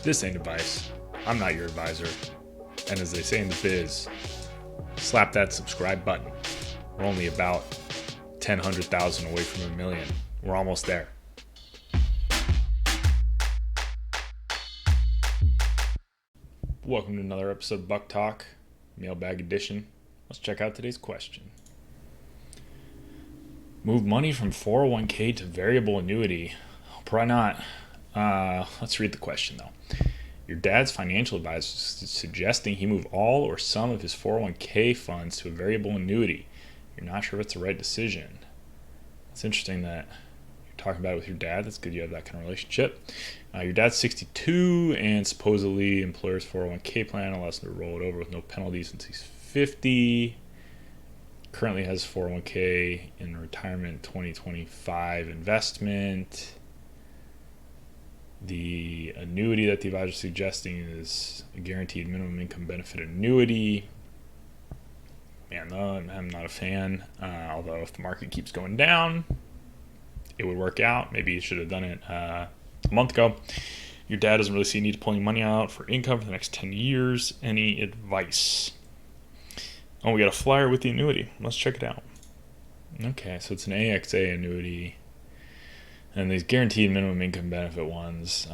This ain't advice. I'm not your advisor. And as they say in the biz, slap that subscribe button. We're only about 100,000 away from a million. We're almost there. Welcome to another episode of Buck Talk, Mailbag Edition. Let's check out today's question. Move money from 401k to variable annuity. Probably not. Let's read the question though. Your dad's financial advisor is suggesting he move all or some of his 401k funds to a variable annuity. You're not sure if it's the right decision. It's interesting that you're talking about it with your dad. That's good you have that kind of relationship. Your dad's 62 and supposedly employer's 401k plan allows him to roll it over with no penalty since he's 50. Currently has 401k in retirement 2025 investment. The annuity that the advisor is suggesting is a guaranteed minimum income benefit annuity. Man, no, I'm not a fan. Although if the market keeps going down, it would work out. Maybe you should have done it a month ago. Your dad doesn't really see a need to pull any money out for income for the next 10 years. Any advice? Oh, we got a flyer with the annuity. Let's check it out. Okay, so it's an AXA annuity. And these guaranteed minimum income benefit ones,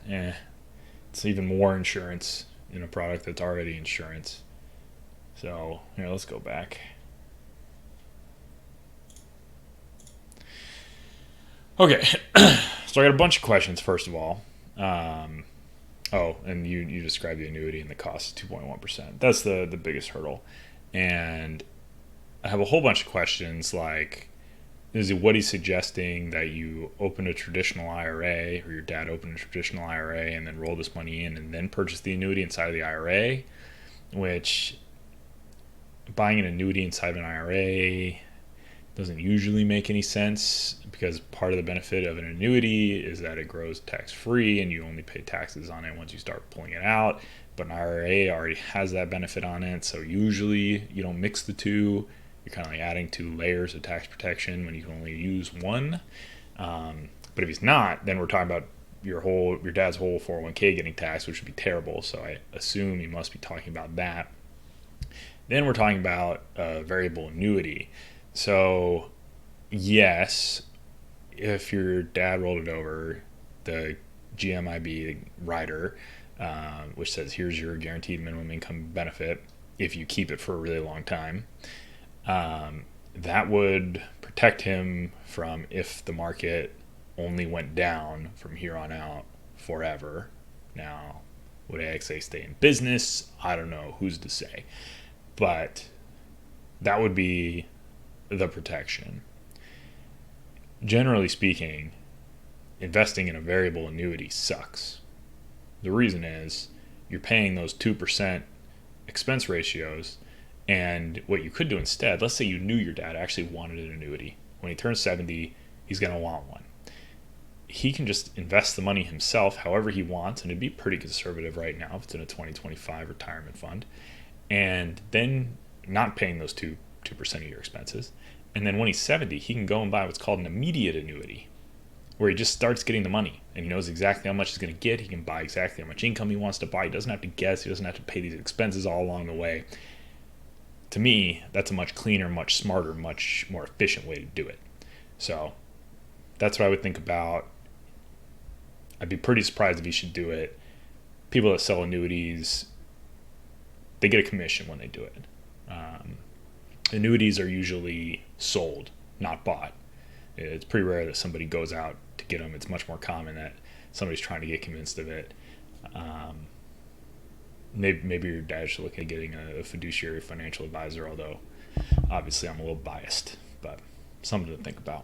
it's even more insurance in a product that's already insurance. So here, let's go back. Okay, so I got a bunch of questions first of all. And you described the annuity and the cost is 2.1%. That's the biggest hurdle. And I have a whole bunch of questions like, is it what he's suggesting that you open a traditional IRA or your dad open a traditional IRA and then roll this money in and then purchase the annuity inside of the IRA, which buying an annuity inside of an IRA doesn't usually make any sense because part of the benefit of an annuity is that it grows tax-free and you only pay taxes on it once you start pulling it out. But an IRA already has that benefit on it, so usually you don't mix the two. You're kind of like adding two layers of tax protection when you can only use one. But if he's not, then we're talking about your dad's whole 401k getting taxed, which would be terrible. So I assume he must be talking about that. Then we're talking about a variable annuity. So yes, if your dad rolled it over, the GMIB rider, which says here's your guaranteed minimum income benefit if you keep it for a really long time, that would protect him from if the market only went down from here on out forever. Now, would AXA stay in business? I don't know. Who's to say? But that would be the protection. Generally speaking, investing in a variable annuity sucks. The reason is you're paying those 2% expense ratios. And what you could do instead, let's say you knew your dad actually wanted an annuity. When he turns 70, he's going to want one. He can just invest the money himself however he wants, and it'd be pretty conservative right now if it's in a 2025 retirement fund. And then not paying those 2% of your expenses. And then when he's 70, he can go and buy what's called an immediate annuity, where he just starts getting the money and he knows exactly how much he's going to get. He can buy exactly how much income he wants to buy. He doesn't have to guess. He doesn't have to pay these expenses all along the way. To me, that's a much cleaner, much smarter, much more efficient way to do it. So that's what I would think about. I'd be pretty surprised if he should do it. People that sell annuities, they get a commission when they do it. Annuities are usually sold, not bought. It's pretty rare that somebody goes out to get them. It's much more common that somebody's trying to get convinced of it. Maybe your dad should look at getting a fiduciary financial advisor, although obviously I'm a little biased, but something to think about.